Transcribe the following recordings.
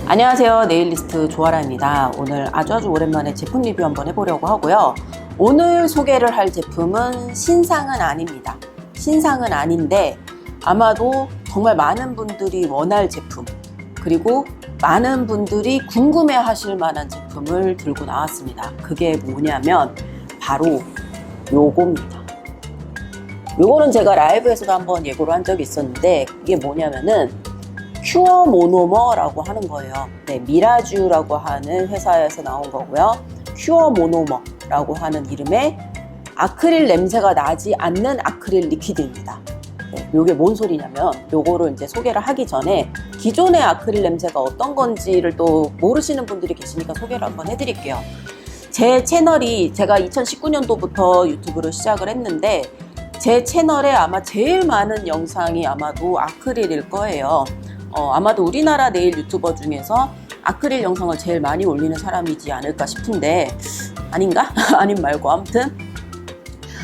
안녕하세요, 네일리스트 조아라입니다. 오늘 아주 오랜만에 제품 리뷰 한번 해보려고 하고요. 오늘 소개를 할 제품은 신상은 아닙니다. 신상은 아닌데 아마도 정말 많은 분들이 원할 제품, 그리고 많은 분들이 궁금해 하실 만한 제품을 들고 나왔습니다. 그게 뭐냐면 바로 요겁니다. 요거는 제가 라이브에서도 한번 예고를 한 적이 있었는데, 이게 뭐냐면은 큐어 모노머라고 하는 거예요. 네, 미라주라고 하는 회사에서 나온 거고요. 큐어 모노머라고 하는 이름의 아크릴 냄새가 나지 않는 아크릴 리퀴드입니다. 네, 요게 뭔 소리냐면, 요거를 이제 소개를 하기 전에 기존의 아크릴 냄새가 어떤 건지를 또 모르시는 분들이 계시니까 소개를 한번 해드릴게요. 제 채널이 제가 2019년도부터 유튜브를 시작을 했는데, 제 채널에 아마 제일 많은 영상이 아마도 아크릴일 거예요. 아마도 우리나라 네일 유튜버 중에서 아크릴 영상을 제일 많이 올리는 사람이지 않을까 싶은데, 아닌가? 아님 말고 아무튼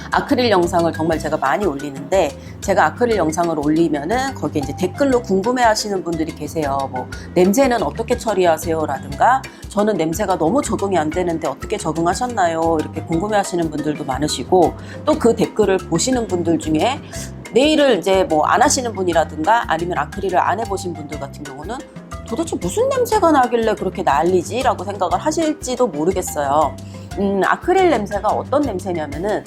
아크릴 영상을 정말 제가 많이 올리는데, 제가 아크릴 영상을 올리면은 거기에 이제 댓글로 궁금해 하시는 분들이 계세요. 뭐 냄새는 어떻게 처리하세요? 라든가 저는 냄새가 너무 적응이 안 되는데 어떻게 적응하셨나요? 이렇게 궁금해 하시는 분들도 많으시고, 또 그 댓글을 보시는 분들 중에 네일을 이제 뭐 안 하시는 분이라든가 아니면 아크릴을 안 해보신 분들 같은 경우는 도대체 무슨 냄새가 나길래 그렇게 난리지? 라고 생각을 하실지도 모르겠어요. 아크릴 냄새가 어떤 냄새냐면은,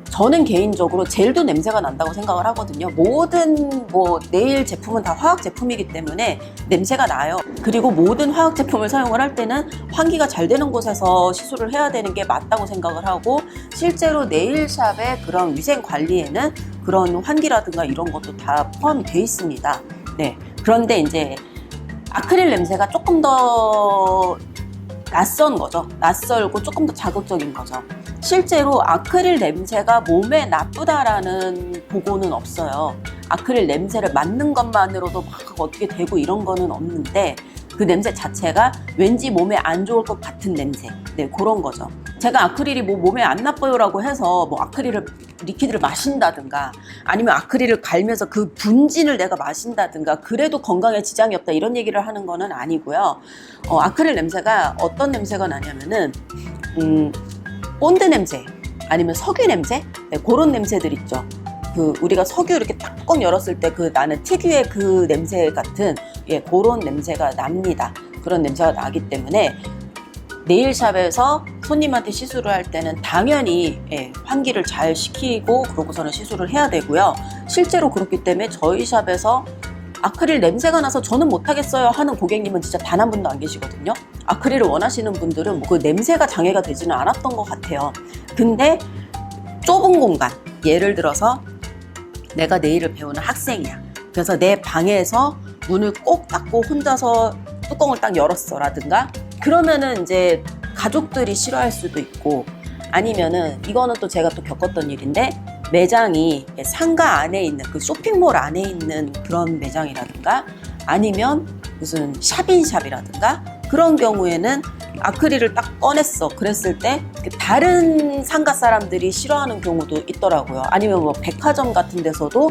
저는 개인적으로 젤도 냄새가 난다고 생각을 하거든요. 모든 네일 제품은 다 화학 제품이기 때문에 냄새가 나요. 그리고 모든 화학 제품을 사용을 할 때는 환기가 잘 되는 곳에서 시술을 해야 되는 게 맞다고 생각을 하고, 실제로 네일샵의 그런 위생 관리에는 그런 환기라든가 이런 것도 다 포함이 돼 있습니다. 네. 그런데 이제 아크릴 냄새가 조금 더 낯선 거죠. 낯설고 조금 더 자극적인 거죠. 실제로 아크릴 냄새가 몸에 나쁘다라는 보고는 없어요. 아크릴 냄새를 맡는 것만으로도 막 어떻게 되고 이런 거는 없는데, 그 냄새 자체가 왠지 몸에 안 좋을 것 같은 냄새. 네, 그런 거죠. 제가 아크릴이 뭐 몸에 안 나빠요라고 해서 뭐 리퀴드를 마신다든가 아니면 아크릴을 갈면서 그 분진을 내가 마신다든가 그래도 건강에 지장이 없다 이런 얘기를 하는 거는 아니고요. 아크릴 냄새가 어떤 냄새가 나냐면은 본드 냄새 아니면 석유 냄새, 네, 그런 냄새들 있죠. 우리가 석유 이렇게 뚜껑 열었을 때 나는 특유의 그 냄새 같은, 그런 냄새가 납니다. 그런 냄새가 나기 때문에 네일샵에서 손님한테 시술을 할 때는 당연히 환기를 잘 시키고 그러고서는 시술을 해야 되고요. 실제로 그렇기 때문에 저희 샵에서 아크릴 냄새가 나서 저는 못하겠어요 하는 고객님은 진짜 단 한 분도 안 계시거든요. 아크릴을 원하시는 분들은 그 냄새가 장애가 되지는 않았던 것 같아요. 근데 좁은 공간, 예를 들어서 내가 네일을 배우는 학생이야. 그래서 내 방에서 문을 꼭 닫고 혼자서 뚜껑을 딱 열었어 라든가, 그러면은 이제 가족들이 싫어할 수도 있고, 아니면은 이거는 또 제가 또 겪었던 일인데, 매장이 상가 안에 있는 그 쇼핑몰 안에 있는 그런 매장이라든가 아니면 무슨 샵인샵이라든가 그런 경우에는 아크릴을 딱 꺼냈어. 그랬을 때 다른 상가 사람들이 싫어하는 경우도 있더라고요. 아니면 뭐 백화점 같은 데서도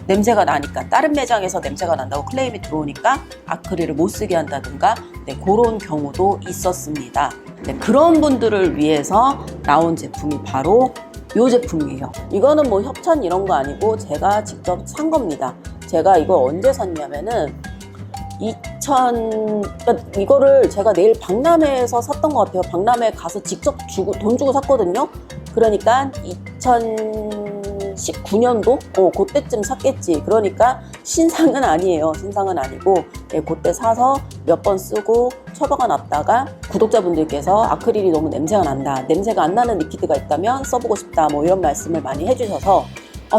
냄새가 나니까, 다른 매장에서 냄새가 난다고 클레임이 들어오니까 아크릴을 못 쓰게 한다든가, 네, 그런 경우도 있었습니다. 네, 그런 분들을 위해서 나온 제품이 바로 이 제품이에요. 이거는 뭐 협찬 이런 거 아니고 제가 직접 산 겁니다. 제가 이거 언제 샀냐면은 이거를 제가 내일 박람회에서 샀던 것 같아요. 박람회 가서 직접 돈 주고 샀거든요. 그러니까 2019년도? 그때쯤 샀겠지. 그러니까 신상은 아니에요. 신상은 아니고, 그때 사서 몇 번 쓰고 처박아 놨다가 구독자분들께서 아크릴이 너무 냄새가 난다, 냄새가 안 나는 리퀴드가 있다면 써보고 싶다, 뭐 이런 말씀을 많이 해주셔서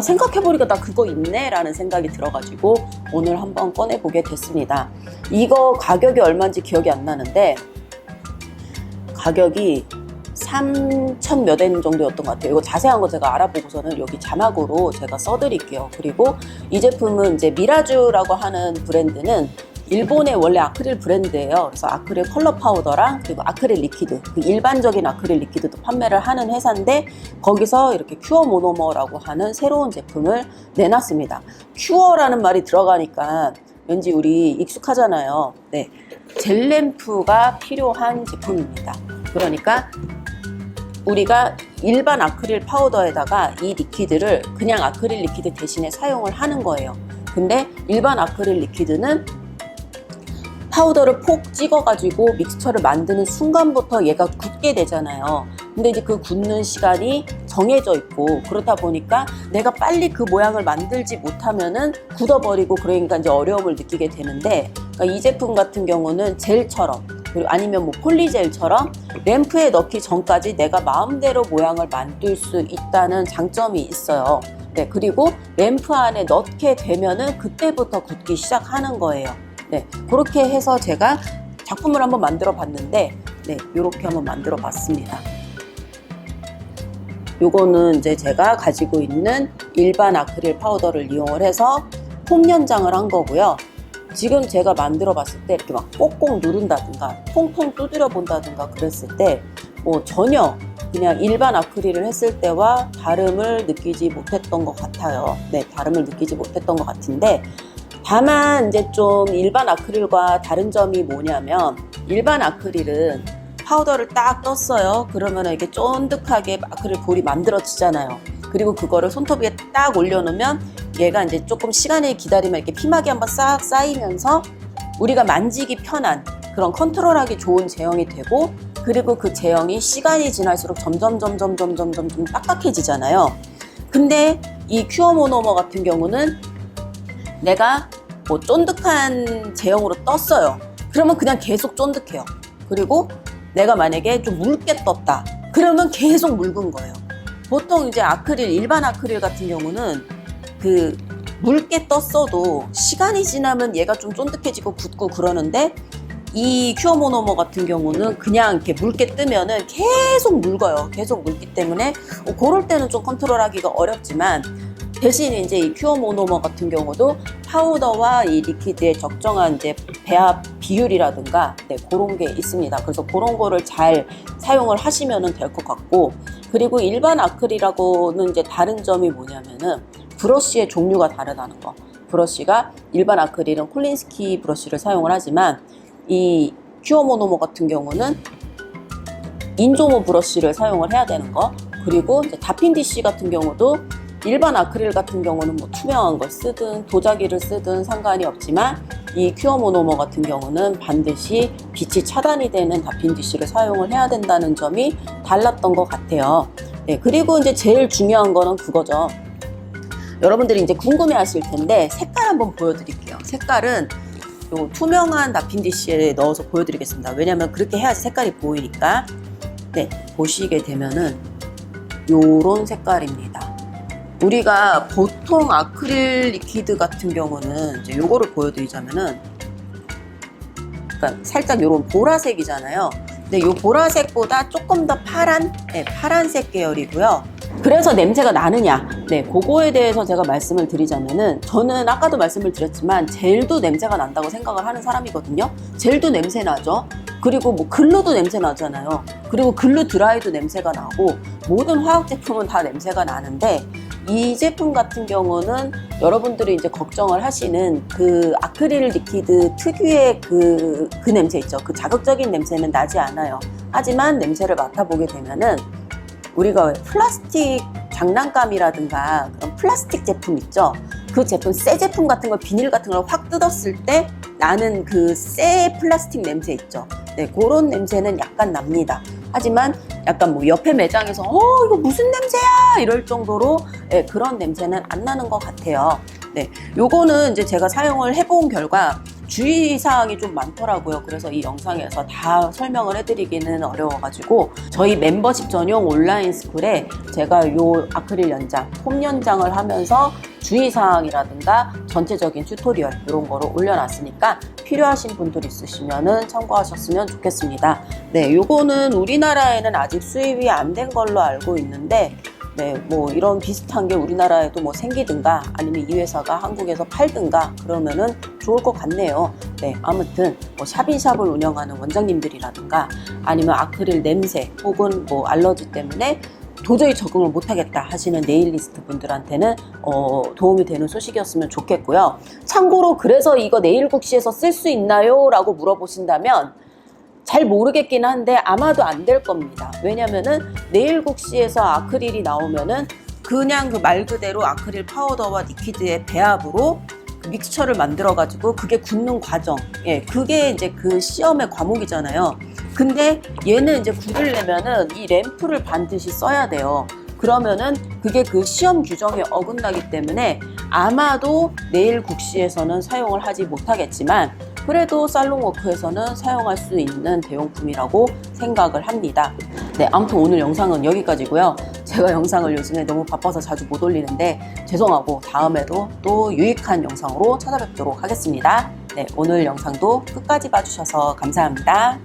생각해보니까 나 그거 있네 라는 생각이 들어가지고 오늘 한번 꺼내보게 됐습니다. 이거 가격이 얼마인지 기억이 안 나는데 가격이 3,000 몇 엔 정도였던 것 같아요. 이거 자세한 거 제가 알아보고서는 여기 자막으로 제가 써드릴게요. 그리고 이 제품은 이제 미라주라고 하는 브랜드는 일본의 원래 아크릴 브랜드예요. 그래서 아크릴 컬러 파우더랑 그리고 아크릴 리퀴드, 그 일반적인 아크릴 리퀴드도 판매를 하는 회사인데, 거기서 이렇게 큐어 모노머라고 하는 새로운 제품을 내놨습니다. 큐어라는 말이 들어가니까 왠지 우리 익숙하잖아요. 네, 젤 램프가 필요한 제품입니다. 그러니까 우리가 일반 아크릴 파우더에다가 이 리퀴드를 그냥 아크릴 리퀴드 대신에 사용을 하는 거예요. 근데 일반 아크릴 리퀴드는 파우더를 폭 찍어가지고 믹스처를 만드는 순간부터 얘가 굳게 되잖아요. 근데 이제 그 굳는 시간이 정해져 있고, 그렇다 보니까 내가 빨리 그 모양을 만들지 못하면은 굳어버리고, 그러니까 이제 어려움을 느끼게 되는데, 그러니까 이 제품 같은 경우는 젤처럼, 그리고 아니면 뭐 폴리젤처럼 램프에 넣기 전까지 내가 마음대로 모양을 만들 수 있다는 장점이 있어요. 네, 그리고 램프 안에 넣게 되면은 그때부터 굳기 시작하는 거예요. 네, 그렇게 해서 제가 작품을 한번 만들어 봤는데, 네, 이렇게 한번 만들어 봤습니다. 요거는 이제 제가 가지고 있는 일반 아크릴 파우더를 이용을 해서 폼 연장을 한 거고요. 지금 제가 만들어 봤을 때 이렇게 막 꼭꼭 누른다든가 통통 두드려 본다든가 그랬을 때 전혀 그냥 일반 아크릴을 했을 때와 다름을 느끼지 못했던 것 같아요. 네, 다름을 느끼지 못했던 것 같은데, 다만 이제 좀 일반 아크릴과 다른 점이 뭐냐면, 일반 아크릴은 파우더를 딱 떴어요. 그러면 이렇게 쫀득하게 아크릴 볼이 만들어지잖아요. 그리고 그거를 손톱 위에 딱 올려놓으면 얘가 이제 조금 시간을 기다리면 이렇게 피막이 한번 싹 쌓이면서 우리가 만지기 편한 그런 컨트롤하기 좋은 제형이 되고, 그리고 그 제형이 시간이 지날수록 점점 딱딱해지잖아요. 근데 이 큐어 모노머 같은 경우는 내가 뭐 쫀득한 제형으로 떴어요. 그러면 그냥 계속 쫀득해요. 그리고 내가 만약에 좀 묽게 떴다. 그러면 계속 묽은 거예요. 보통 이제 아크릴, 일반 아크릴 같은 경우는 그 묽게 떴어도 시간이 지나면 얘가 좀 쫀득해지고 굳고 그러는데, 이 큐어 모노머 같은 경우는 그냥 이렇게 묽게 뜨면은 계속 묽어요. 계속 묽기 때문에 그럴 때는 좀 컨트롤하기가 어렵지만, 대신 이제 이 큐어 모노머 같은 경우도 파우더와 이 리퀴드의 적정한 이제 배합 비율이라든가, 네, 그런 게 있습니다. 그래서 그런 거를 잘 사용을 하시면 될 것 같고, 그리고 일반 아크릴하고는 이제 다른 점이 뭐냐면은 브러쉬의 종류가 다르다는 거. 브러쉬가 일반 아크릴은 콜린스키 브러쉬를 사용을 하지만, 이 큐어 모노머 같은 경우는 인조모 브러쉬를 사용을 해야 되는 거. 그리고 이제 다핀디쉬 같은 경우도 일반 아크릴 같은 경우는 뭐 투명한 걸 쓰든 도자기를 쓰든 상관이 없지만, 이 큐어 모노머 같은 경우는 반드시 빛이 차단이 되는 다핀디쉬를 사용을 해야 된다는 점이 달랐던 것 같아요. 네, 그리고 이제 제일 중요한 거는 그거죠. 여러분들이 이제 궁금해 하실 텐데, 색깔 한번 보여드릴게요. 색깔은 요 투명한 다핀디쉬에 넣어서 보여드리겠습니다. 왜냐면 그렇게 해야지 색깔이 보이니까. 네, 보시게 되면은 요런 색깔입니다. 우리가 보통 아크릴 리퀴드 같은 경우는 이제 요거를 보여드리자면은, 그러니까 살짝 요런 보라색이잖아요. 근데 요 보라색보다 조금 더 파란, 네, 파란색 계열이고요. 그래서 냄새가 나느냐, 네, 그거에 대해서 제가 말씀을 드리자면은, 저는 아까도 말씀을 드렸지만 젤도 냄새가 난다고 생각을 하는 사람이거든요. 젤도 냄새 나죠. 그리고 뭐 글루도 냄새 나잖아요. 그리고 글루 드라이도 냄새가 나고, 모든 화학 제품은 다 냄새가 나는데, 이 제품 같은 경우는 여러분들이 이제 걱정을 하시는 그 아크릴 리퀴드 특유의 그 냄새 있죠. 그 자극적인 냄새는 나지 않아요. 하지만 냄새를 맡아보게 되면은, 우리가 왜 플라스틱 장난감이라든가 그런 플라스틱 제품 있죠. 그 제품, 새 제품 같은 걸, 비닐 같은 걸 확 뜯었을 때 나는 그 새 플라스틱 냄새 있죠. 네, 그런 냄새는 약간 납니다. 하지만 약간 뭐 옆에 매장에서 이거 무슨 냄새야 이럴 정도로, 네, 그런 냄새는 안 나는 것 같아요. 네, 요거는 이제 제가 사용을 해본 결과 주의사항이 좀 많더라고요. 그래서 이 영상에서 다 설명을 해드리기는 어려워가지고, 저희 멤버십 전용 온라인 스쿨에 제가 요 아크릴 연장, 폼 연장을 하면서 주의사항이라든가 전체적인 튜토리얼 이런 거를 올려놨으니까 필요하신 분들 있으시면은 참고하셨으면 좋겠습니다. 네, 요거는 우리나라에는 아직 수입이 안 된 걸로 알고 있는데, 네, 뭐 이런 비슷한 게 우리나라에도 뭐 생기든가 아니면 이 회사가 한국에서 팔든가 그러면은 좋을 것 같네요. 네, 아무튼 뭐 샵인샵을 운영하는 원장님들이라든가 아니면 아크릴 냄새 혹은 뭐 알러지 때문에 도저히 적응을 못하겠다 하시는 네일리스트 분들한테는 도움이 되는 소식이었으면 좋겠고요. 참고로 그래서 이거 네일국시에서 쓸 수 있나요? 라고 물어보신다면 잘 모르겠긴 한데 아마도 안 될 겁니다. 왜냐면은 네일국시에서 아크릴이 나오면은 그냥 그 말 그대로 아크릴 파우더와 리퀴드의 배합으로 그 믹스처를 만들어 가지고 그게 굳는 과정, 그게 이제 그 시험의 과목이잖아요. 근데 얘는 이제 굳으려면은 이 램프를 반드시 써야 돼요. 그러면은 그게 그 시험 규정에 어긋나기 때문에 아마도 네일국시에서는 사용을 하지 못하겠지만 그래도 살롱워크에서는 사용할 수 있는 대용품이라고 생각을 합니다. 네, 아무튼 오늘 영상은 여기까지고요. 제가 영상을 요즘에 너무 바빠서 자주 못 올리는데 죄송하고 다음에도 또 유익한 영상으로 찾아뵙도록 하겠습니다. 네, 오늘 영상도 끝까지 봐주셔서 감사합니다.